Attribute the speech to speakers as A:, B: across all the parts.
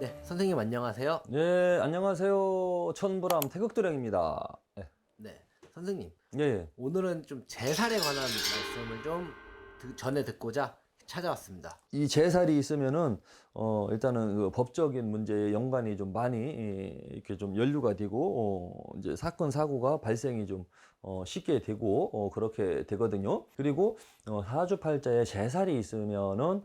A: 네, 선생님 안녕하세요.
B: 네, 안녕하세요. 천보람 태극도령입니다. 네,
A: 네, 선생님.
B: 예,
A: 오늘은 좀 제살에 관한 말씀을 좀 전에 듣고자 찾아왔습니다.
B: 이 제살이 있으면은, 일단은 그 법적인 문제에 연관이 좀 많이, 이렇게 좀 연루가 되고, 이제 사건, 사고가 발생이 좀, 쉽게 되고, 그렇게 되거든요. 그리고, 사주팔자에 제살이 있으면은,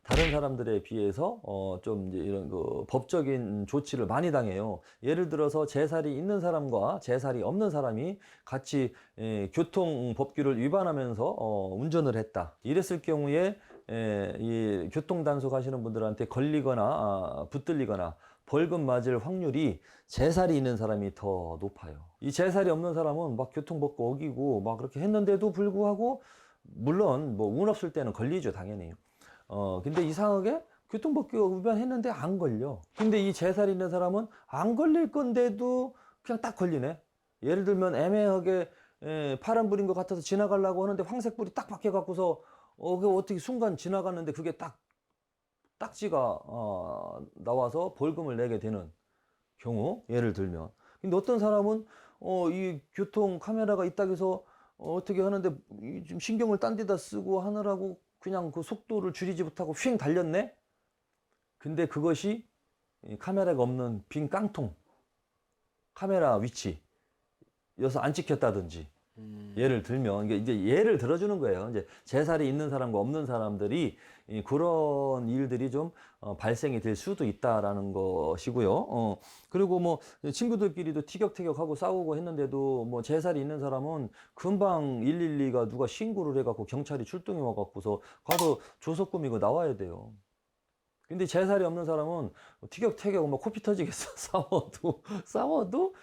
B: 다른 사람들에 비해서, 좀 이제 이런 그 법적인 조치를 많이 당해요. 예를 들어서 제살이 있는 사람과 제살이 없는 사람이 같이, 교통법규를 위반하면서, 운전을 했다. 이랬을 경우에, 이 교통단속 하시는 분들한테 걸리거나 붙들리거나 벌금 맞을 확률이 제살이 있는 사람이 더 높아요. 이 제살이 없는 사람은 막 교통법규 어기고 막 그렇게 했는데도 불구하고, 물론 뭐 운 없을 때는 걸리죠, 당연히. 근데 이상하게 교통법규 위반했는데 안 걸려. 근데 이 제살이 있는 사람은 안 걸릴 건데도 그냥 딱 걸리네. 예를 들면 애매하게 파란불인 것 같아서 지나가려고 하는데 황색불이 딱 바뀌어갖고서 그 어떻게 순간 지나갔는데 그게 딱 딱지가 나와서 벌금을 내게 되는 경우, 예를 들면. 근데 어떤 사람은 이 교통 카메라가 있다고 해서 어떻게 하는데 좀 신경을 딴 데다 쓰고 하느라고 그냥 그 속도를 줄이지 못하고 휙 달렸네. 근데 그것이 이 카메라가 없는 빈 깡통, 카메라 위치여서 안 찍혔다든지, 예를 들면, 이게 이제 예를 들어주는 거예요. 이제 제살이 있는 사람과 없는 사람들이 그런 일들이 좀 발생이 될 수도 있다라는 것이고요. 그리고 뭐 친구들끼리도 티격태격하고 싸우고 했는데도 뭐 제살이 있는 사람은 금방 112가 누가 신고를 해갖고 경찰이 출동해 와갖고서 가서 조서 꾸미고 나와야 돼요. 근데 제살이 없는 사람은 티격태격 막 코피 터지겠어. 싸워도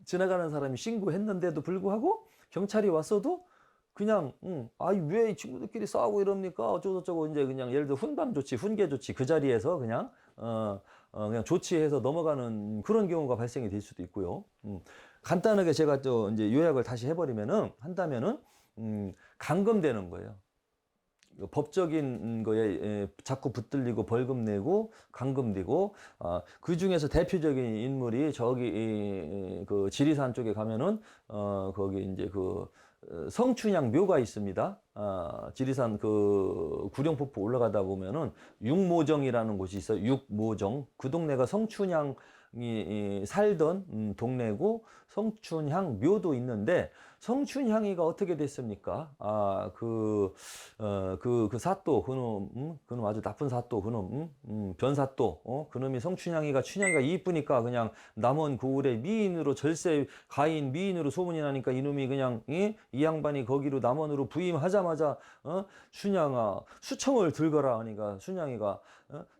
B: 지나가는 사람이 신고했는데도 불구하고 경찰이 왔어도 그냥 아이 왜 이 친구들끼리 싸우고 이럽니까 어쩌고저쩌고, 이제 그냥 예를 들어 훈방 조치, 훈계 조치 그 자리에서 그냥 그냥 조치해서 넘어가는 그런 경우가 발생이 될 수도 있고요. 간단하게 제가 또 이제 요약을 다시 한다면은 감금되는 거예요. 법적인 거에 자꾸 붙들리고 벌금 내고 감금되고, 그 중에서 대표적인 인물이 저기 그 지리산 쪽에 가면은 거기 이제 그 성춘향 묘가 있습니다. 지리산 그 구룡폭포 올라가다 보면은 육모정이라는 곳이 있어요. 육모정. 그 동네가 성춘향이 살던 동네고 성춘향 묘도 있는데, 성춘향이가 어떻게 됐습니까? 그 사또, 그놈 아주 나쁜 사또, 변사또, 그놈이 성춘향이가, 춘향이가 이쁘니까 그냥 남원 고을의 미인으로, 절세 가인 미인으로 소문이 나니까 이놈이 그냥, 이 양반이 거기로 남원으로 부임하자마자, 춘향아, 수청을 들거라 하니까 춘향이가,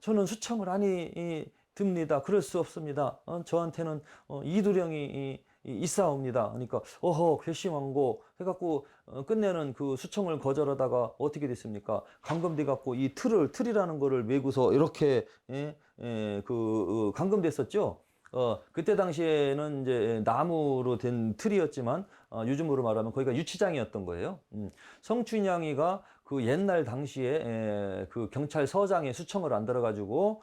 B: 저는 수청을 아니, 듭니다. 그럴 수 없습니다. 저한테는, 이두령이, 있사옵니다. 그러니까 어허 괘씸한 거 해갖고 끝내는 그 수청을 거절하다가 어떻게 됐습니까? 감금돼 갖고 이 틀이라는 거를 메고서 이렇게 감금됐었죠. 그때 당시에는 이제 나무로 된 틀이었지만 요즘으로 말하면 거기가 유치장이었던 거예요. 성춘향이가 그 옛날 당시에 그 경찰서장의 수청을 안 들어가지고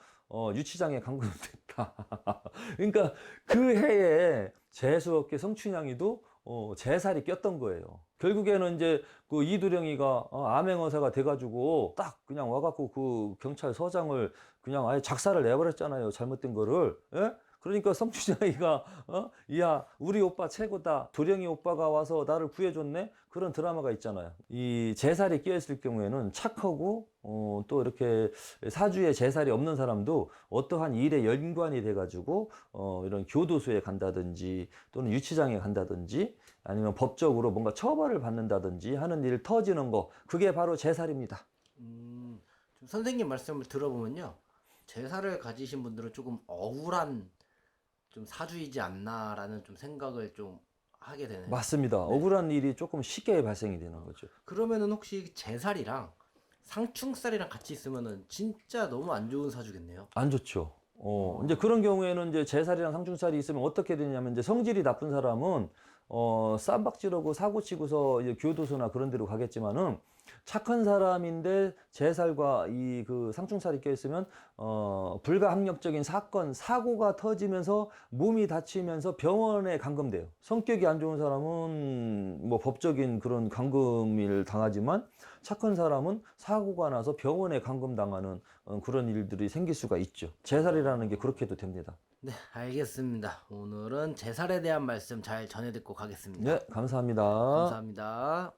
B: 유치장에 감금됐다. 그러니까 그 해에 재수없게 성춘향이도 제살이 꼈던 거예요. 결국에는 이제 그 이두령이가 암행어사가 돼가지고 딱 그냥 와갖고 그 경찰서장을 그냥 아예 작사를 내버렸잖아요. 잘못된 거를. 예? 그러니까 성춘향이가 야 우리 오빠 최고다, 도령이 오빠가 와서 나를 구해줬네, 그런 드라마가 있잖아요. 이 제살이 끼어있을 경우에는 착하고 또 이렇게 사주에 제살이 없는 사람도 어떠한 일에 연관이 돼가지고 이런 교도소에 간다든지 또는 유치장에 간다든지 아니면 법적으로 뭔가 처벌을 받는다든지 하는 일 터지는 거, 그게 바로 제살입니다.
A: 좀 선생님 말씀을 들어보면요, 제살을 가지신 분들은 조금 억울한 좀 사주이지 않나라는 좀 생각을 좀 하게 되네요.
B: 맞습니다.
A: 네.
B: 억울한 일이 조금 쉽게 발생이 되는 거죠.
A: 그러면은 혹시 제살이랑 상충살이랑 같이 있으면은 진짜 너무 안 좋은 사주겠네요.
B: 안 좋죠. 이제 그런 경우에는 이제 제살이랑 상충살이 있으면 어떻게 되냐면, 이제 성질이 나쁜 사람은 쌈박질하고 사고 치고서 이제 교도소나 그런 데로 가겠지만은, 착한 사람인데 제살과 이 그 상충살이 껴있으면 불가항력적인 사건, 사고가 터지면서 몸이 다치면서 병원에 감금돼요. 성격이 안 좋은 사람은 뭐 법적인 그런 감금을 당하지만 착한 사람은 사고가 나서 병원에 감금당하는 그런 일들이 생길 수가 있죠. 제살이라는 게 그렇게도 됩니다.
A: 네, 알겠습니다. 오늘은 제살에 대한 말씀 잘 전해 듣고 가겠습니다.
B: 네, 감사합니다.
A: 감사합니다.